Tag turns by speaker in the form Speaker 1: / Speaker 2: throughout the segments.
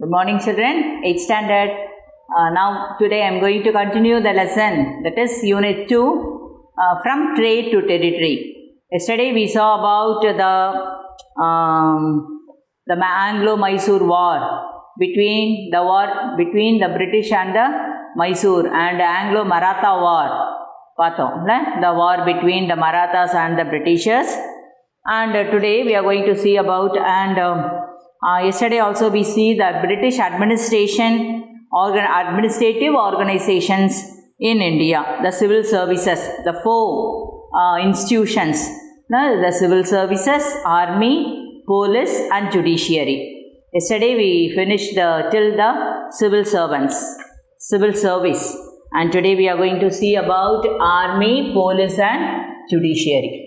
Speaker 1: Good morning, children. 8th standard. Now today I am going to continue the lesson, that is Unit 2, from trade to territory. Yesterday we saw about the Anglo-Mysore war, between the British and the Mysore, and Anglo-Maratha war. The war between the Marathas and the Britishers. And today we are going to see about, yesterday also we see the British administrative organizations in India, the civil services, the four institutions, the civil services, army, police and judiciary. Yesterday we finished till the civil service, and today we are going to see about army, police and judiciary.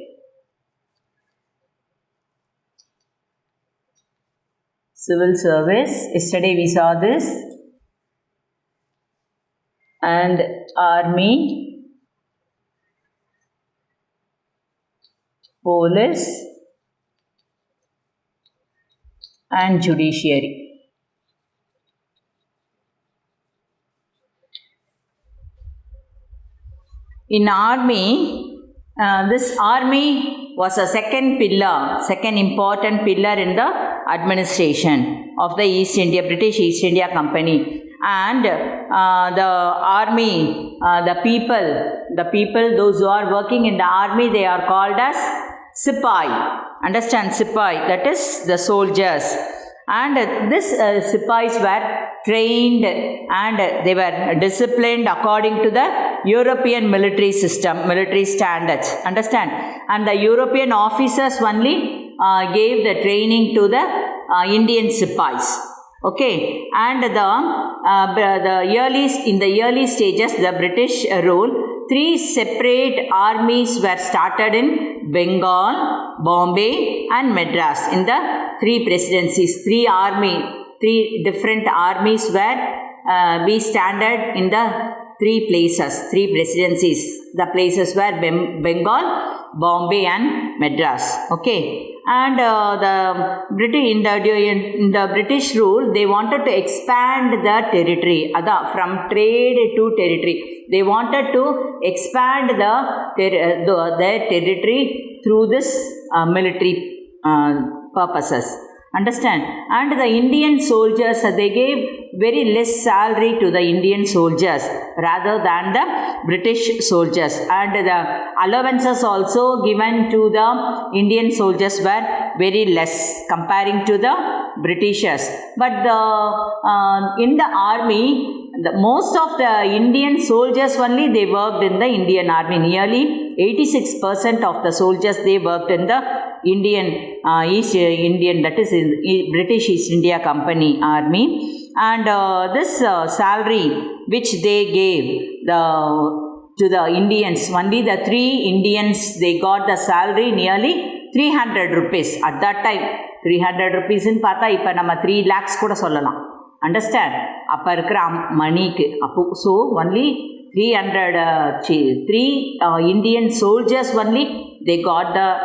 Speaker 1: Civil service, yesterday we saw this, and army, police and judiciary. In army, this army was a second important pillar in the administration of the British East India Company. And the army, the people, those who are working in the army, they are called as Sipahi. Understand, Sipahi, that is the soldiers. And these Sipahis were trained and they were disciplined according to the European military system, military standards. Understand? And the European officers only gave the training to the Indian Sipahis. Okay, and in the early stages, the British rule, 3 separate armies were started in Bengal, Bombay and Madras. In the 3 presidencies, 3 different armies were be standard in the 3 places, 3 presidencies. The places were Bengal, Bombay and Madras. Okay. And in the British rule, they wanted to expand the territory, from trade to territory. They wanted to expand their territory through this military purposes. Understand? And the Indian soldiers, they gave very less salary to the Indian soldiers rather than the British soldiers. And the allowances also given to the Indian soldiers were very less comparing to the Britishers. But in the army, most of the Indian soldiers only, they worked in the Indian army. Nearly 86% of the soldiers, they worked in the that is British East India Company army. And this salary which they gave to the Indians, only the 3 Indians, they got the salary nearly 300 rupees at that time. 300 rupees in Pata, ipa nama 3 lakhs kuda sollalam. Understand? Appa irukra money so only 3 Indian soldiers only, they got the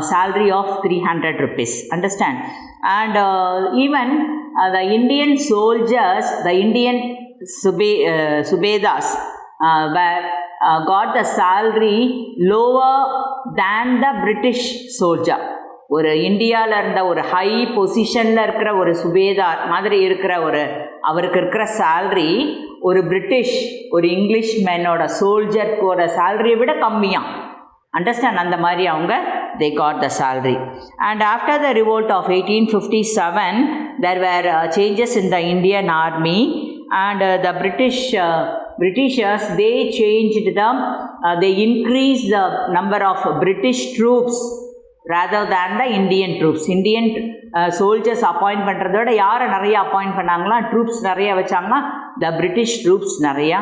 Speaker 1: salary of 300 rupees. Understand? And even the Indian soldiers, the Indian Subedas got the salary lower than the British soldier. ஒரு இந்தியாவில் இருந்த ஒரு high பொசிஷனில் இருக்கிற ஒரு சுபேதார் மாதிரி இருக்கிற அவருக்கு இருக்கிற சேல்ரி ஒரு இங்கிலீஷ் மேனோட சோல்ஜர்க்கோட சேலரியை விட கம்மியாக. அண்டர்ஸ்டாண்ட்? அந்த மாதிரி அவங்க they got the salary. And after the revolt of 1857, there were changes in the Indian army, and the Britishers, they changed they increased the number of British troops rather than the Indian troops. Indian soldiers appoint பண்றதோட யாரை நிறைய appoint பண்ணாங்களா, troops நிறைய வச்சாங்கன்னா the British troops நிறைய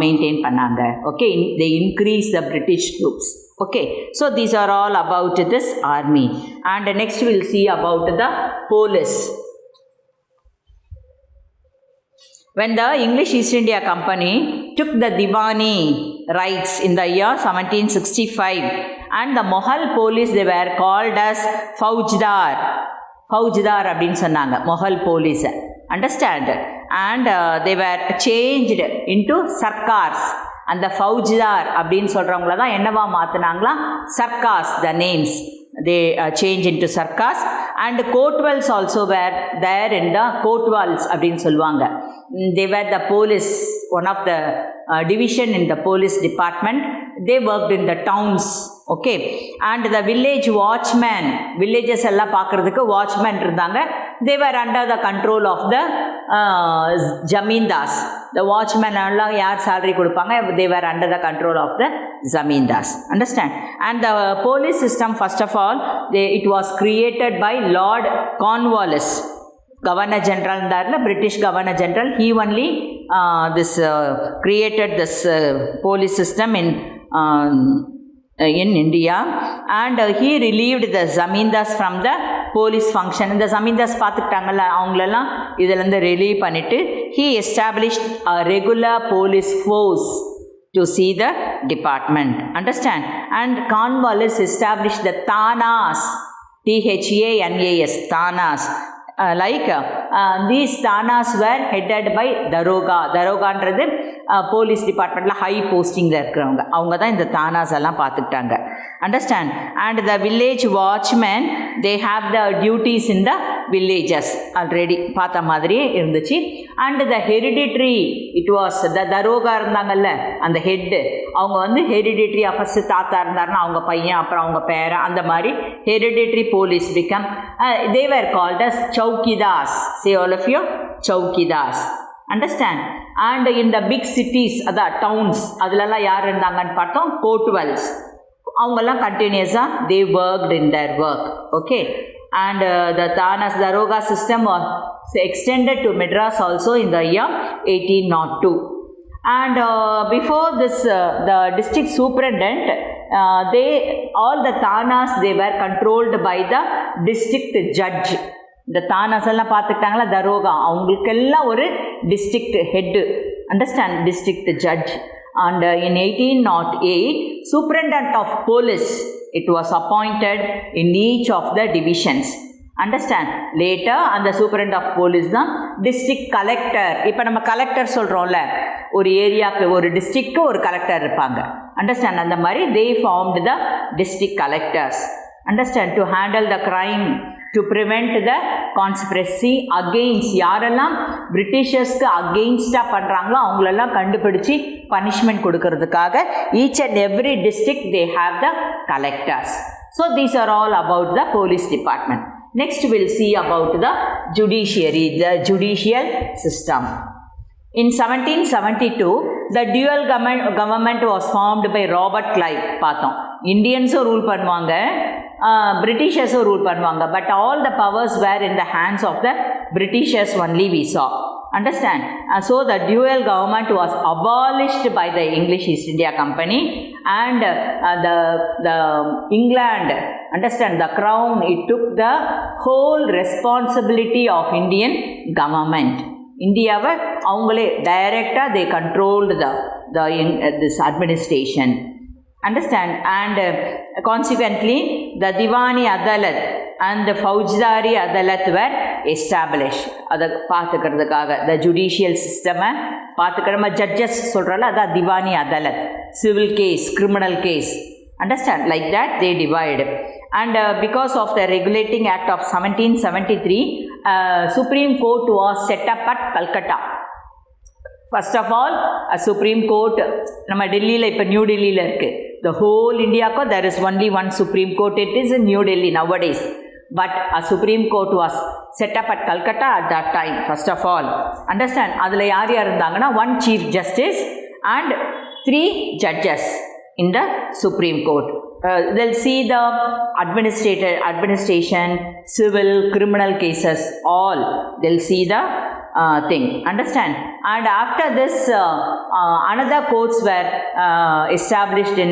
Speaker 1: maintain பண்ணாங்க. Okay, they increase the British troops. Okay, so these are all about this army. And next we will see about the police. When the English East India Company took the Diwani rights in the year 1765, and the Mohal police, they were called as Faujdar அப்படின்னு சொன்னாங்க. Mohal police. Understand? And they were changed into sarkars. And the Faujidar அப்படின்னு சொல்கிறவங்கள தான் என்னவா மாற்றினாங்களா? Sarkars, the names. They change into sarkars. And courtwalls also were there in the courtwalls அப்படின்னு சொல்லுவாங்க. They were the police, one of the division in the police department. They worked in the towns. Okay. And the village watchman, villages எல்லாம் பார்க்குறதுக்கு watchman இருந்தாங்க. They were under the control of the Zamindars. The watchman எல்லாம் யார் salary கொடுப்பாங்க? They were under the control of the Zamindars. Understand? And the police system, first of all, it was created by Lord Cornwallis. Governor General, British Governor General, he only created this police system in India, and he relieved the Zamindars from the police function. இந்த Zamindars பார்த்துக்கிட்டாங்கல்ல, அவங்களெல்லாம் இதிலேருந்து relieve பண்ணிவிட்டு he established a regular police force to see the department. Understand? And Cornwallis established the Thanas, T-H-A-N-A-S, Thanas. These Thanas were headed by Daroga. Darogaன்றது police டிபார்ட்மெண்ட்டில் high போஸ்டிங்கில் இருக்கிறவங்க, அவங்க தான் இந்த தானாஸ் எல்லாம் பார்த்துக்கிட்டாங்க. Understand? And the village watchman, they have the duties in the villages, already பார்த்த மாதிரியே இருந்துச்சு. And the hereditary, it was the Daroga இருந்தாங்கல்ல, அந்த ஹெட்டு, அவங்க வந்து ஹெரிடிட்ரி, ஃபஸ்ட்டு தாத்தா இருந்தாருன்னா அவங்க பையன், அப்புறம் அவங்க பேரன், அந்த மாதிரி hereditary police become. They were called as chowkidars. Say all of you, chowkidars. Understand? And in the big cities, அதான் டவுன்ஸ், அதிலெல்லாம் யார் இருந்தாங்கன்னு பார்த்தோம்? கோட்வெல்ஸ். அவங்கெல்லாம் கண்டினியூஸாக they worked in their work. Okay. And the Thanas Daroga system was extended to Madras also in the year 1802. And before this, the district superintendent, all the Thanas, they were controlled by the district judge. இந்த தானாஸ் எல்லாம் பார்த்துக்கிட்டாங்களா, தரோகா, அவங்களுக்கெல்லாம் ஒரு district head. Understand? District judge. And in 1808 superintendent of police, it was appointed in each of the divisions. Understand? Later அந்த superintendent of police தான் district collector. இப்போ நம்ம collector சொல்கிறோம்ல, ஒரு ஏரியாவுக்கு, ஒரு டிஸ்ட்ரிக்ட்க்கு ஒரு கலெக்டர் இருப்பாங்க. அண்டர்ஸ்டாண்ட்? அந்த மாதிரி they formed the district collectors. Understand? To handle the crime, to prevent the conspiracy against, யாரெல்லாம் பிரிட்டிஷர்ஸ்க்கு அகெயின்ஸ்டாக பண்ணுறாங்களோ அவங்களெல்லாம் கண்டுபிடிச்சி பனிஷ்மெண்ட் கொடுக்கறதுக்காக each and every district they have the collectors. So these are all about the police department. Next we'll see about the judiciary, the judicial system. In 1772 the dual government was formed by Robert Clive. பார்த்தோம், இந்தியன்ஸும் rule பண்ணுவாங்க, பிரிட்டிஷர்ஸும் rule பண்ணுவாங்க, but all the powers were in the hands of the Britishers only we saw. Understand? So the dual government was abolished by the English East India Company, and the England, understand, the crown, it took the whole responsibility of Indian government. இந்தியாவை அவங்களே டைரெக்டாக they controlled this administration. Understand? And consequently the Diwani Adalat and the Faujidari Adalat were established. அதை பார்த்துக்கிறதுக்காக the judicial system பார்த்துக்கிற judges சொல்கிறால அதான் Diwani Adalat, civil case, criminal case. Understand? Like that they divide. And because of the Regulating Act of 1773, Supreme Court was set up at Calcutta. First of all, a Supreme Court நம்ம டெல்லியில், இப்போ new டெல்லியில் இருக்குது. The whole Indiaக்கு there is only one Supreme Court. It is in New Delhi nowadays. But a Supreme Court was set up at Calcutta at that time, first of all. Understand? அதில் யார் யார் இருந்தாங்கன்னா, one Chief Justice and 3 judges in the Supreme Court. They'll see the administration, civil, criminal cases, all. They'll see the thing. Understand? And after this, another courts were established in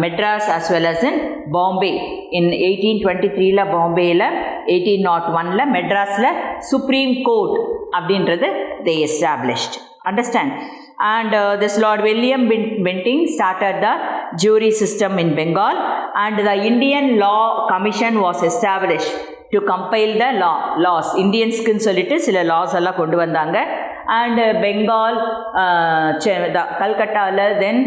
Speaker 1: Madras as well as in Bombay. In 1823 la Bombay la, 1801 la Madras la Supreme Court அப்படின்றது they established. Understand? And this Lord William Bentinck started the jury system in Bengal, and the Indian Law Commission was established to compile the laws. இந்தியன்ஸ்க்குன்னு சொல்லிட்டு சில loss எல்லாம் கொண்டு வந்தாங்க. And Bengal, கல்கட்டாவில், then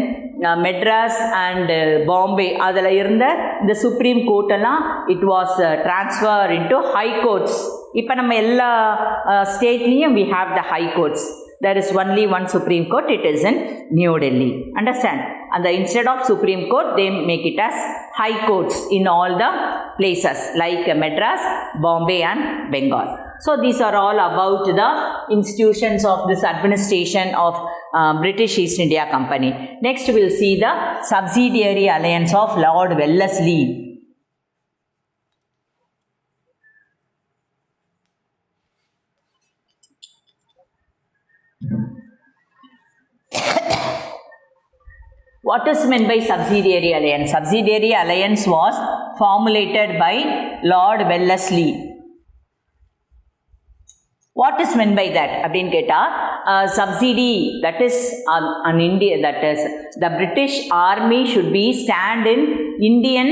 Speaker 1: Madras and Bombay, அதில் இருந்த இந்த சுப்ரீம் கோர்ட்டெல்லாம் it was transfer into high courts. இப்போ நம்ம எல்லா ஸ்டேட்லேயும் we have the high courts. There is only one Supreme Court, it is in New Delhi. Understand? And instead of Supreme Court, they make it as high courts in all the places like Madras, Bombay and Bengal. So these are all about the institutions of this administration of British East India Company. Next we will see the subsidiary alliance of Lord Wellesley. What is meant by subsidiary alliance? Subsidiary alliance was formulated by Lord Wellesley. What is meant by that? அப்படினு கேட்டா subsidy, that is an India, that is the British army should be stand in Indian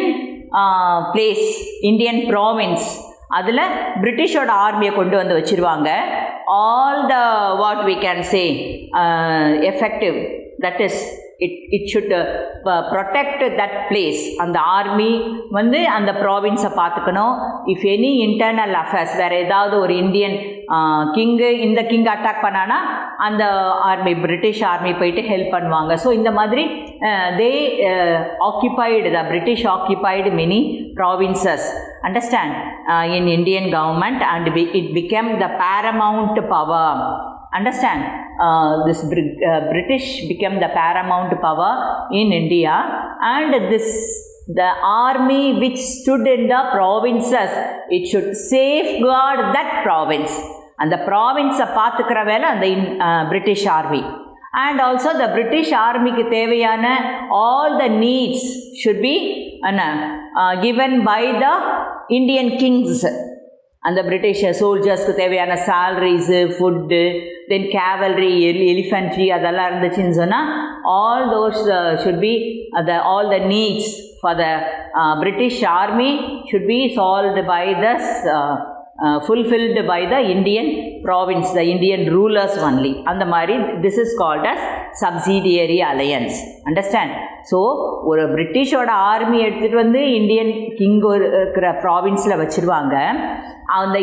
Speaker 1: place, Indian province. அதில் பிரிட்டிஷோட ஆர்மியை கொண்டு வந்து வச்சிருவாங்க. All the what we can say effective, that is it should protect that place. அந்த army வந்து அந்த ப்ராவின்ஸை பார்த்துக்கணும். If any internal affairs, வேறு ஏதாவது ஒரு இந்தியன் இந்த கிங் அட்டாக் பண்ணானா அந்த ஆர்மி, பிரிட்டிஷ் ஆர்மி போயிட்டு ஹெல்ப் பண்ணுவாங்க. ஸோ இந்த மாதிரி they occupied, the British occupied many provinces, understand, in Indian government and it became the paramount power. Understand? This British became the paramount power in India, and the army which stood in the provinces, it should safeguard that province. And the province பார்த்துக்கிற வேலை அந்த British army. And also the British army க்கு தேவையான all the needs should be given by the Indian kings. அந்த British சோல்ஜர்ஸ்க்கு தேவையான salaries, food, then cavalry, elephantry அதெல்லாம் இருந்துச்சுன்னு சொன்னால் all those should be all the needs for the British army should be solved by thus fulfilled by the Indian province, the Indian rulers only. அந்த மாதிரி this is called as subsidiary alliance. Understand? So ஒரு பிரிட்டிஷோட army எடுத்துகிட்டு வந்து Indian king இருக்கிற ப்ராவின்ஸில் வச்சுருவாங்க. அந்த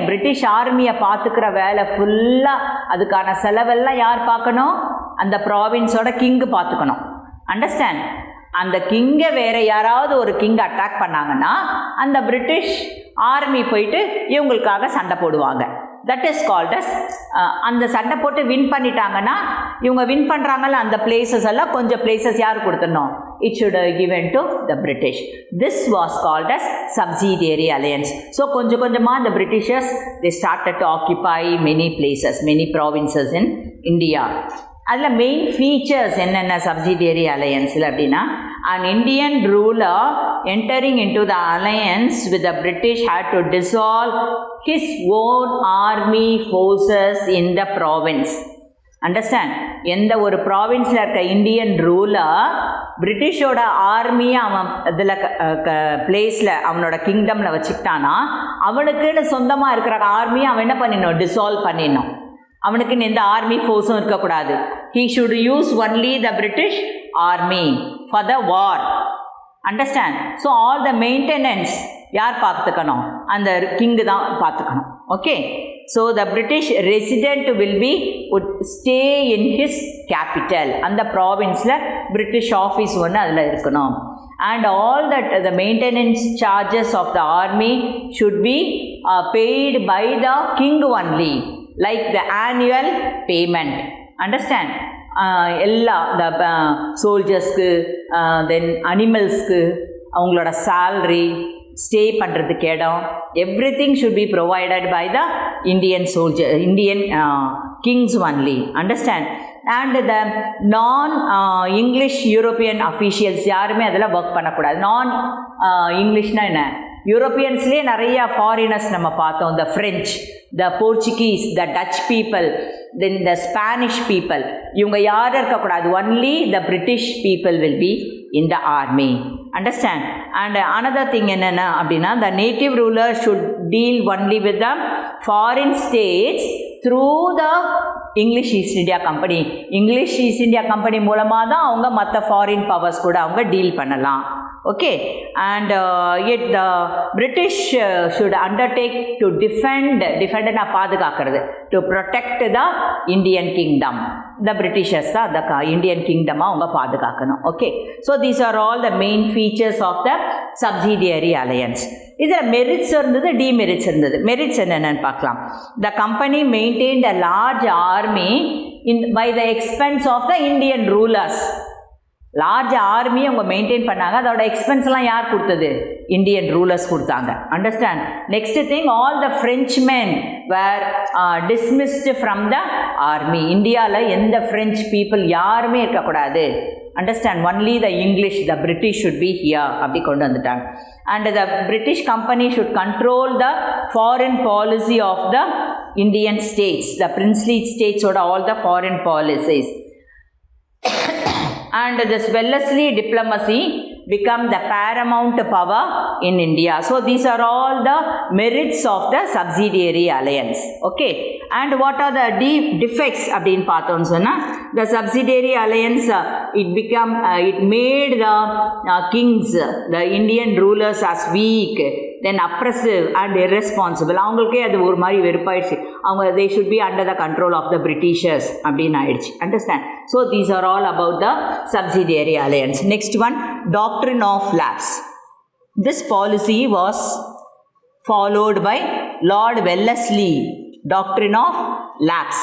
Speaker 1: British ஆர்மியை பார்த்துக்கிற வேலை ஃபுல்லாக அதுக்கான செலவெல்லாம் யார் பார்க்கணும்? அந்த ப்ராவின்ஸோட கிங்கு பார்த்துக்கணும். அண்டர்ஸ்டாண்ட்? அந்த கிங்கை வேறு யாராவது ஒரு கிங் அட்டாக் பண்ணாங்கன்னா அந்த பிரிட்டிஷ் ஆர்மி போயிட்டு இவங்களுக்காக சண்டை போடுவாங்க. தட் இஸ் கால்ட் அஸ் அந்த சண்டை போட்டு வின் பண்ணிட்டாங்கன்னா இவங்க வின் பண்ணுறாங்கல்ல அந்த பிளேசஸ் எல்லாம் கொஞ்சம் பிளேசஸ் யார் கொடுத்துடணும்? it should given to the British. This was called as subsidiary alliance. So கொஞ்சம் கொஞ்சமாக the Britishers they started to occupy many places, many provinces in India. அதில் மெயின் ஃபீச்சர்ஸ் என்னென்ன சப்சிடியரி அலையன்ஸில் அப்படின்னா, an Indian ruler entering into the alliance with the British had to dissolve his own army forces in the province. Understand? எந்த ஒரு ப்ராவின்ஸில் இருக்க Indian ruler பிரிட்டிஷோட ஆர்மியை அவன் இதில் பிளேஸில் அவனோட கிங்டமில் வச்சுக்கிட்டானா அவனுக்குன்னு சொந்தமாக இருக்கிற ஆர்மியை அவன் என்ன பண்ணிடணும்? டிசால்வ் பண்ணிடணும். அவனுக்குன்னு எந்த ஆர்மி ஃபோர்ஸும் இருக்கக்கூடாது. he should use only the British army for the war. Understand? So all the maintenance யார் பார்த்துக்கணும்? அந்த கிங்கு தான் பார்த்துக்கணும். Okay. So the British resident would stay in his capital. அந்த ப்ராவின்ஸில் பிரிட்டிஷ் ஆஃபீஸ் ஒன்று அதில் இருக்கணும். And all that the maintenance charges of the army should be paid by the king only, like the annual payment. Understand? எல்லா the சோல்ஜர்ஸ்க்கு, தென் அனிமல்ஸ்க்கு அவங்களோட salary, stay பண்ணுறதுக்கு இடம், everything should be provided by the Indian kings only. Understand? And the non-English European officials யாருமே அதில் work பண்ணக்கூடாது. இங்கிலீஷ்னா என்ன? யூரோப்பியன்ஸ்லேயே நிறைய foreigners நம்ம பார்த்தோம். The French, the Portuguese, the touch people, then the Spanish people, இவங்க யாரும் இருக்கக்கூடாது. Only the British people will be in the army. Understand? And another thing enna appadina, the native ruler should deal only with the foreign states through the English East India Company. English East India Company மூலமா தான் அவங்க மற்ற foreign powers கூட அவங்க deal பண்ணலாம். Okay, and yet the British should undertake to defend பாதுகாக்கிறது, to protect the Indian kingdom. The Britishers தான் the Indian kingdom அவங்க பாதுகாக்கணும். Okay, so these are all the main features of the subsidiary alliance. இதில் merits இருந்தது, demerits இருந்தது. Merits என்னென்னு பார்க்கலாம். The company maintained a large army by the expense of the Indian rulers. Large ஆர்மியை அவங்க maintain பண்ணாங்க. அதோட எக்ஸ்பென்ஸ்லாம் யார் கொடுத்தது? இந்தியன் ரூலர்ஸ் கொடுத்தாங்க. Understand? Next thing, all the Frenchmen were dismissed from the army. இந்தியாவில் எந்த ஃப்ரெஞ்ச் பீப்புள் யாருமே இருக்கக்கூடாது. Understand? Only the English, the British should be here அப்படி கொண்டு வந்துட்டாங்க. And the British company should control the foreign policy of the Indian states, the princely ஸ்டேட்ஸோட all the foreign policies. And this Wellesley diplomacy become the paramount power in India. So these are all the merits of the subsidiary alliance. Okay, and what are the defects அப்படினு பார்த்தோம் சொன்னா, the subsidiary alliance it made the kings, the Indian rulers as weak, then oppressive and irresponsible. அவங்களுக்கே அது ஒரு மாதிரி வெறுப்பாயிடுச்சு. அவங்க they should be under the control of the Britishers அப்படின்னு ஆயிடுச்சு. Understand? So these are all about the subsidiary alliance. Next one, doctrine of lapse. This policy was followed by Lord Wellesley. Doctrine of lapse.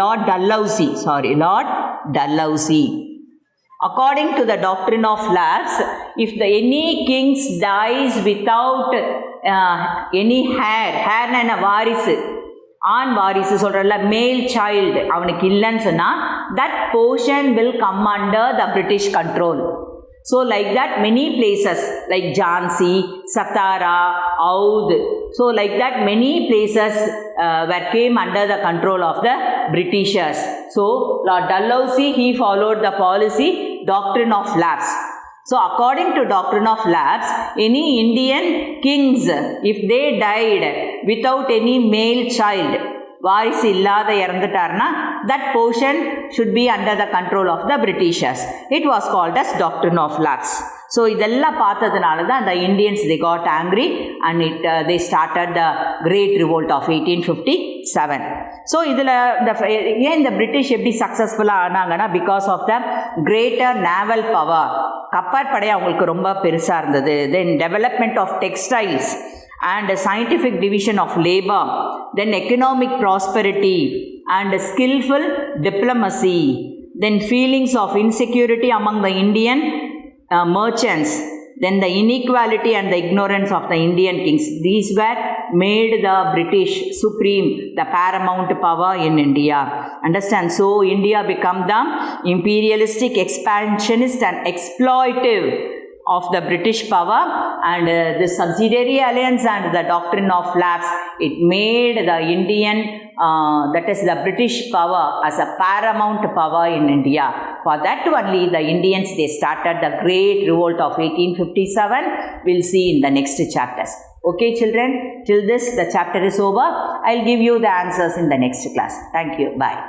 Speaker 1: Lord Dalhousie. According to the doctrine of lapse, if any king dies without any hair na வாரிசு, ஆண் வாரிசு சொல்கிறல்ல, மேல் child அவனுக்கு இல்லைன்னு சொன்னால், that portion will come under the British control. So like that many places like Jhansi, Satara, Oudh, so like that many places came under the control of the Britishers. So Lord Dalhousie, he followed the policy doctrine of lapse. So according to doctrine of lapse, any Indian kings, if they died without any male child, வாரிசு இல்லாத இறந்துட்டார்னா, that portion should be under the control of the Britishers. It was called as doctrine of lapse. So இதெல்லாம் பார்த்ததுனால தான் the Indians, they got angry and they started the great revolt of 1857. So இதில் ஏன் இந்த British எப்படி சக்ஸஸ்ஃபுல்லாக ஆனாங்கன்னா, because of the greater naval power. கப்பற்படை அவங்களுக்கு ரொம்ப பெருசாக இருந்தது. Then development of textiles and scientific division of labor, then economic prosperity and skillful diplomacy, then feelings of insecurity among the Indian merchants, then the inequality and the ignorance of the Indian kings. These were made the British supreme, the paramount power in India. Understand? So India became the imperialistic, expansionist and exploitive of the British power, and the subsidiary alliance and the doctrine of lapse, it made the Indian, that is the British power as a paramount power in India. For that only the Indians, they started the great revolt of 1857. We'll see in the next chapters. Okay children, till this the chapter is over. I'll give you the answers in the next class. Thank you. Bye.